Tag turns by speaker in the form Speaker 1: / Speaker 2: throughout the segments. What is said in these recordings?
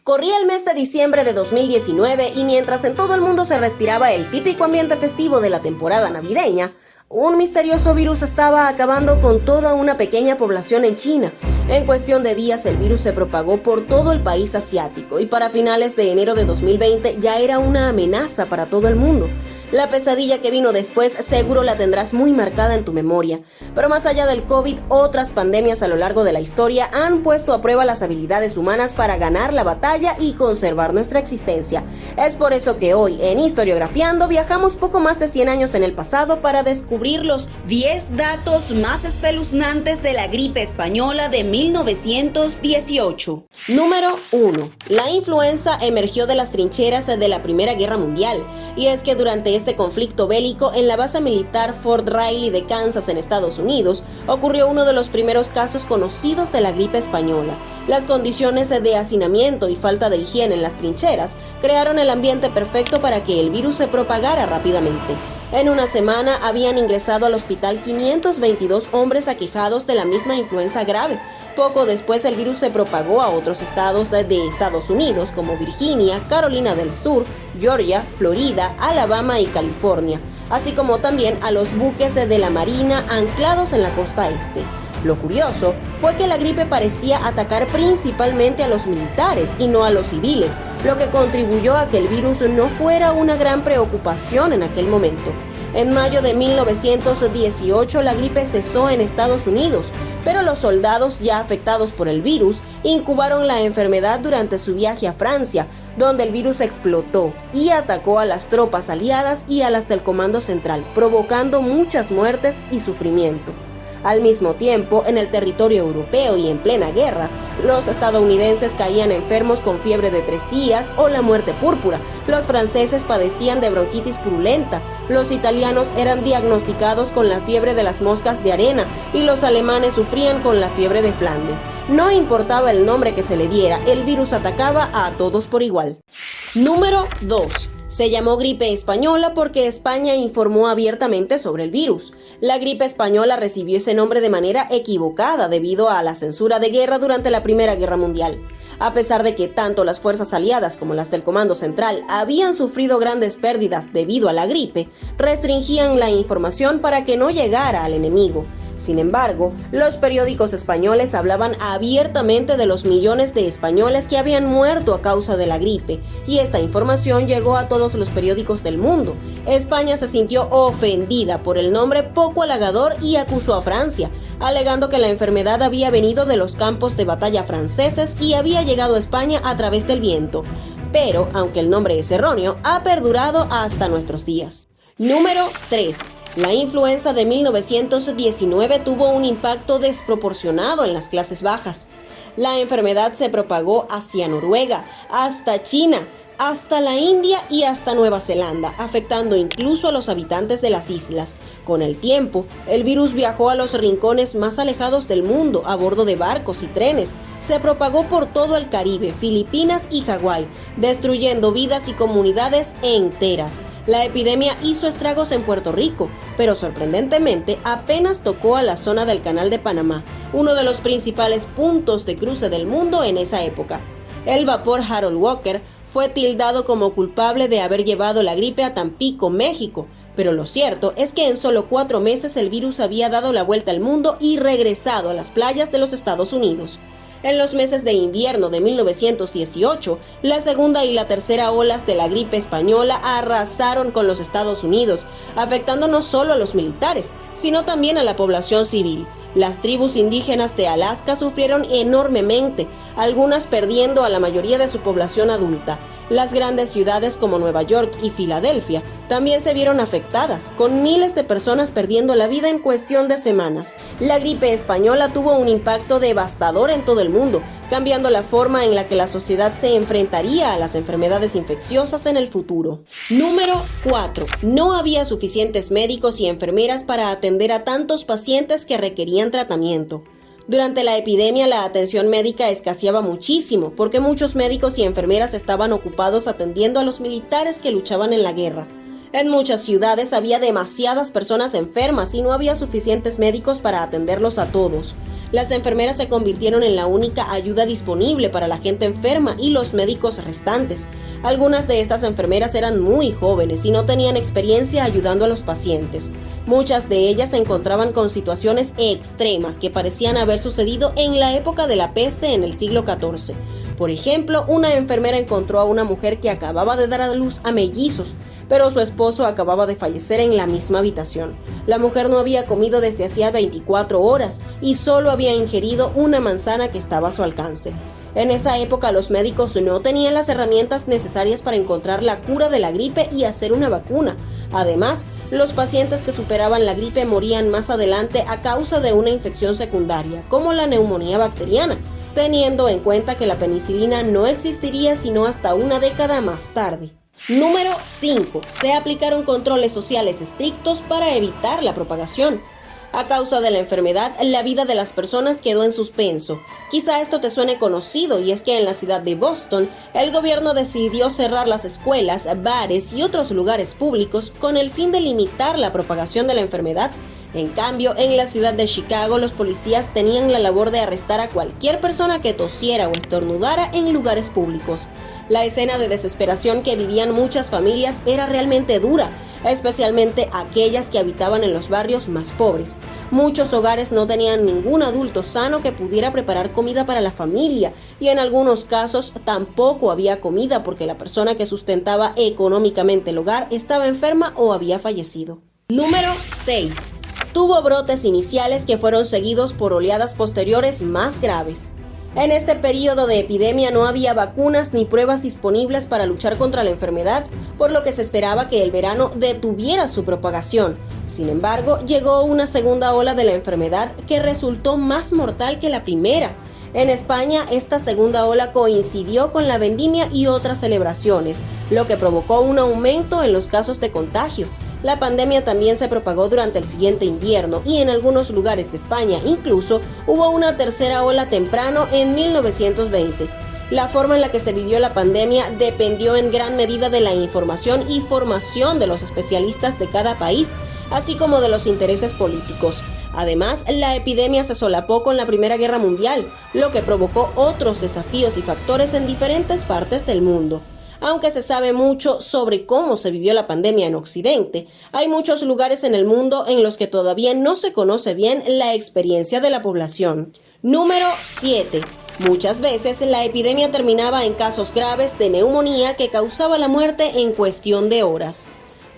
Speaker 1: Corría el mes de diciembre de 2019 y mientras en todo el mundo se respiraba el típico ambiente festivo de la temporada navideña, un misterioso virus estaba acabando con toda una pequeña población en China. En cuestión de días el virus se propagó por todo el país asiático y para finales de enero de 2020 ya era una amenaza para todo el mundo. La pesadilla que vino después seguro la tendrás muy marcada en tu memoria. Pero más allá del COVID, otras pandemias a lo largo de la historia han puesto a prueba las habilidades humanas para ganar la batalla y conservar nuestra existencia. Es por eso que hoy, en Historiografiando, viajamos poco más de 100 años en el pasado para descubrir los 10 datos más espeluznantes de la gripe española de 1918. Número 1. La influenza emergió de las trincheras de la Primera Guerra Mundial. Y es que durante este conflicto bélico en la base militar Fort Riley de Kansas en Estados Unidos ocurrió uno de los primeros casos conocidos de la gripe española. Las condiciones de hacinamiento y falta de higiene en las trincheras crearon el ambiente perfecto para que el virus se propagara rápidamente. En una semana habían ingresado al hospital 522 hombres aquejados de la misma influenza grave. Poco después el virus se propagó a otros estados de Estados Unidos como Virginia, Carolina del Sur, Georgia, Florida, Alabama y California, así como también a los buques de la Marina anclados en la costa este. Lo curioso fue que la gripe parecía atacar principalmente a los militares y no a los civiles, lo que contribuyó a que el virus no fuera una gran preocupación en aquel momento. En mayo de 1918 la gripe cesó en Estados Unidos, pero los soldados ya afectados por el virus incubaron la enfermedad durante su viaje a Francia, donde el virus explotó y atacó a las tropas aliadas y a las del Comando Central, provocando muchas muertes y sufrimiento. Al mismo tiempo, en el territorio europeo y en plena guerra, los estadounidenses caían enfermos con fiebre de 3 días o la muerte púrpura, los franceses padecían de bronquitis purulenta, los italianos eran diagnosticados con la fiebre de las moscas de arena y los alemanes sufrían con la fiebre de Flandes. No importaba el nombre que se le diera, el virus atacaba a todos por igual. Número 2. Se llamó gripe española porque España informó abiertamente sobre el virus. La gripe española recibió ese nombre de manera equivocada debido a la censura de guerra durante la Primera Guerra Mundial. A pesar de que tanto las fuerzas aliadas como las del Comando Central habían sufrido grandes pérdidas debido a la gripe, restringían la información para que no llegara al enemigo. Sin embargo, los periódicos españoles hablaban abiertamente de los millones de españoles que habían muerto a causa de la gripe, y esta información llegó a todos los periódicos del mundo. España se sintió ofendida por el nombre poco halagador y acusó a Francia, alegando que la enfermedad había venido de los campos de batalla franceses y había llegado a España a través del viento. Pero, aunque el nombre es erróneo, ha perdurado hasta nuestros días. Número 3. La influenza de 1919 tuvo un impacto desproporcionado en las clases bajas. La enfermedad se propagó hacia Noruega, hasta China, hasta la India y hasta Nueva Zelanda, afectando incluso a los habitantes de las islas. Con el tiempo, el virus viajó a los rincones más alejados del mundo a bordo de barcos y trenes. Se propagó por todo el Caribe, Filipinas y Hawái, destruyendo vidas y comunidades enteras. La epidemia hizo estragos en Puerto Rico, pero sorprendentemente apenas tocó a la zona del Canal de Panamá, uno de los principales puntos de cruce del mundo en esa época. El vapor Harold Walker fue tildado como culpable de haber llevado la gripe a Tampico, México, pero lo cierto es que en solo 4 meses el virus había dado la vuelta al mundo y regresado a las playas de los Estados Unidos. En los meses de invierno de 1918, la segunda y la tercera olas de la gripe española arrasaron con los Estados Unidos, afectando no solo a los militares, sino también a la población civil. Las tribus indígenas de Alaska sufrieron enormemente, algunas perdiendo a la mayoría de su población adulta. Las grandes ciudades como Nueva York y Filadelfia también se vieron afectadas, con miles de personas perdiendo la vida en cuestión de semanas. La gripe española tuvo un impacto devastador en todo el mundo, cambiando la forma en la que la sociedad se enfrentaría a las enfermedades infecciosas en el futuro. Número 4. No había suficientes médicos y enfermeras para atender a tantos pacientes que requerían tratamiento. Durante la epidemia, la atención médica escaseaba muchísimo porque muchos médicos y enfermeras estaban ocupados atendiendo a los militares que luchaban en la guerra. En muchas ciudades había demasiadas personas enfermas y no había suficientes médicos para atenderlos a todos. Las enfermeras se convirtieron en la única ayuda disponible para la gente enferma y los médicos restantes. Algunas de estas enfermeras eran muy jóvenes y no tenían experiencia ayudando a los pacientes. Muchas de ellas se encontraban con situaciones extremas que parecían haber sucedido en la época de la peste en el siglo XIV. Por ejemplo, una enfermera encontró a una mujer que acababa de dar a luz a mellizos, pero su esposo acababa de fallecer en la misma habitación. La mujer no había comido desde hacía 24 horas y solo había ingerido una manzana que estaba a su alcance. En esa época los médicos no tenían las herramientas necesarias para encontrar la cura de la gripe y hacer una vacuna. Además, los pacientes que superaban la gripe morían más adelante a causa de una infección secundaria, como la neumonía bacteriana, teniendo en cuenta que la penicilina no existiría sino hasta una década más tarde. Número 5. Se aplicaron controles sociales estrictos para evitar la propagación. A causa de la enfermedad, la vida de las personas quedó en suspenso. Quizá esto te suene conocido, y es que en la ciudad de Boston, el gobierno decidió cerrar las escuelas, bares y otros lugares públicos con el fin de limitar la propagación de la enfermedad. En cambio, en la ciudad de Chicago, los policías tenían la labor de arrestar a cualquier persona que tosiera o estornudara en lugares públicos. La escena de desesperación que vivían muchas familias era realmente dura, especialmente aquellas que habitaban en los barrios más pobres. Muchos hogares no tenían ningún adulto sano que pudiera preparar comida para la familia, y en algunos casos tampoco había comida porque la persona que sustentaba económicamente el hogar estaba enferma o había fallecido. Número 6. Tuvo brotes iniciales que fueron seguidos por oleadas posteriores más graves. En este periodo de epidemia no había vacunas ni pruebas disponibles para luchar contra la enfermedad, por lo que se esperaba que el verano detuviera su propagación. Sin embargo, llegó una segunda ola de la enfermedad que resultó más mortal que la primera. En España, esta segunda ola coincidió con la vendimia y otras celebraciones, lo que provocó un aumento en los casos de contagio. La pandemia también se propagó durante el siguiente invierno y en algunos lugares de España incluso hubo una tercera ola temprano en 1920. La forma en la que se vivió la pandemia dependió en gran medida de la información y formación de los especialistas de cada país, así como de los intereses políticos. Además, la epidemia se solapó con la Primera Guerra Mundial, lo que provocó otros desafíos y factores en diferentes partes del mundo. Aunque se sabe mucho sobre cómo se vivió la pandemia en Occidente, hay muchos lugares en el mundo en los que todavía no se conoce bien la experiencia de la población. Número 7. Muchas veces la epidemia terminaba en casos graves de neumonía que causaba la muerte en cuestión de horas.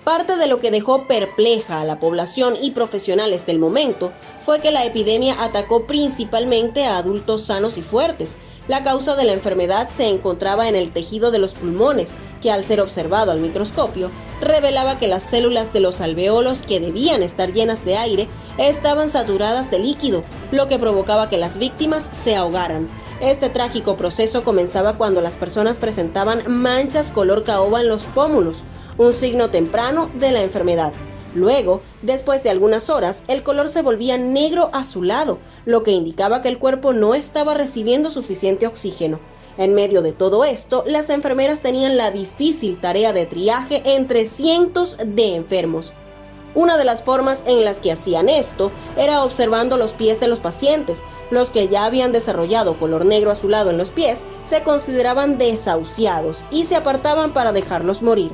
Speaker 1: Parte de lo que dejó perpleja a la población y profesionales del momento fue que la epidemia atacó principalmente a adultos sanos y fuertes. La causa de la enfermedad se encontraba en el tejido de los pulmones, que al ser observado al microscopio, revelaba que las células de los alveolos, que debían estar llenas de aire, estaban saturadas de líquido, lo que provocaba que las víctimas se ahogaran. Este trágico proceso comenzaba cuando las personas presentaban manchas color caoba en los pómulos, un signo temprano de la enfermedad. Luego, después de algunas horas, el color se volvía negro azulado, lo que indicaba que el cuerpo no estaba recibiendo suficiente oxígeno. En medio de todo esto, las enfermeras tenían la difícil tarea de triaje entre cientos de enfermos. Una de las formas en las que hacían esto era observando los pies de los pacientes. Los que ya habían desarrollado color negro azulado en los pies se consideraban desahuciados y se apartaban para dejarlos morir.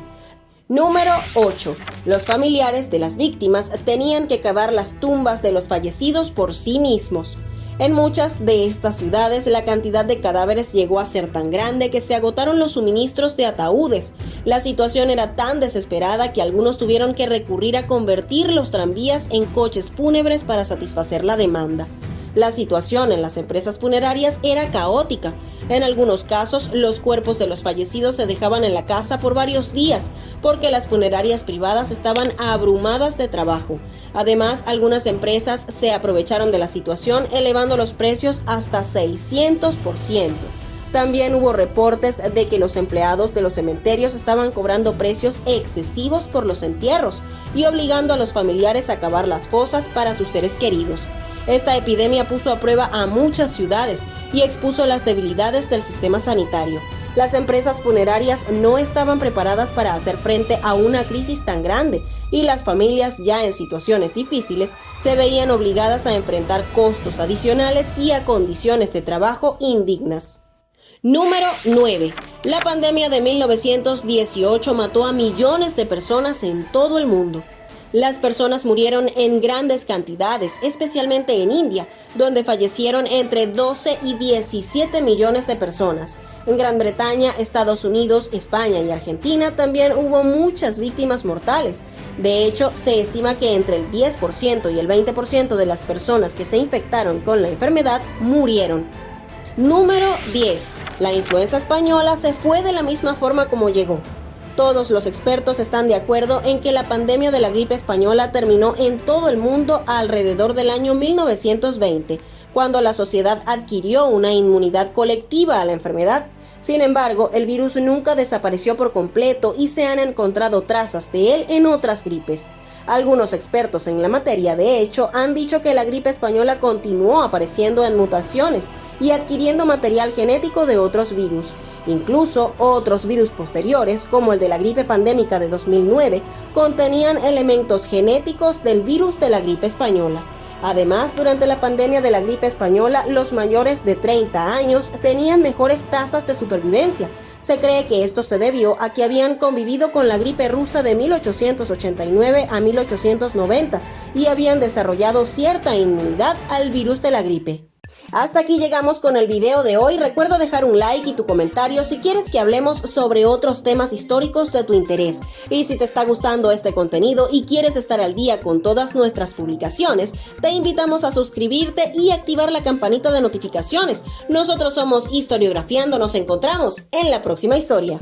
Speaker 1: Número 8. Los familiares de las víctimas tenían que cavar las tumbas de los fallecidos por sí mismos. En muchas de estas ciudades la cantidad de cadáveres llegó a ser tan grande que se agotaron los suministros de ataúdes. La situación era tan desesperada que algunos tuvieron que recurrir a convertir los tranvías en coches fúnebres para satisfacer la demanda. La situación en las empresas funerarias era caótica. En algunos casos, los cuerpos de los fallecidos se dejaban en la casa por varios días, porque las funerarias privadas estaban abrumadas de trabajo. Además, algunas empresas se aprovecharon de la situación, elevando los precios hasta 600%. También hubo reportes de que los empleados de los cementerios estaban cobrando precios excesivos por los entierros y obligando a los familiares a cavar las fosas para sus seres queridos. Esta epidemia puso a prueba a muchas ciudades y expuso las debilidades del sistema sanitario. Las empresas funerarias no estaban preparadas para hacer frente a una crisis tan grande y las familias ya en situaciones difíciles se veían obligadas a enfrentar costos adicionales y a condiciones de trabajo indignas. Número 9. La pandemia de 1918 mató a millones de personas en todo el mundo. Las personas murieron en grandes cantidades, especialmente en India, donde fallecieron entre 12 y 17 millones de personas. En Gran Bretaña, Estados Unidos, España y Argentina también hubo muchas víctimas mortales. De hecho, se estima que entre el 10% y el 20% de las personas que se infectaron con la enfermedad murieron. Número 10. La influenza española se fue de la misma forma como llegó. Todos los expertos están de acuerdo en que la pandemia de la gripe española terminó en todo el mundo alrededor del año 1920, cuando la sociedad adquirió una inmunidad colectiva a la enfermedad. Sin embargo, el virus nunca desapareció por completo y se han encontrado trazas de él en otras gripes. Algunos expertos en la materia, de hecho, han dicho que la gripe española continuó apareciendo en mutaciones y adquiriendo material genético de otros virus. Incluso otros virus posteriores, como el de la gripe pandémica de 2009, contenían elementos genéticos del virus de la gripe española. Además, durante la pandemia de la gripe española, los mayores de 30 años tenían mejores tasas de supervivencia. Se cree que esto se debió a que habían convivido con la gripe rusa de 1889 a 1890 y habían desarrollado cierta inmunidad al virus de la gripe. Hasta aquí llegamos con el video de hoy. Recuerda dejar un like y tu comentario si quieres que hablemos sobre otros temas históricos de tu interés. Y si te está gustando este contenido y quieres estar al día con todas nuestras publicaciones, te invitamos a suscribirte y activar la campanita de notificaciones. Nosotros somos Historiografiando, nos encontramos en la próxima historia.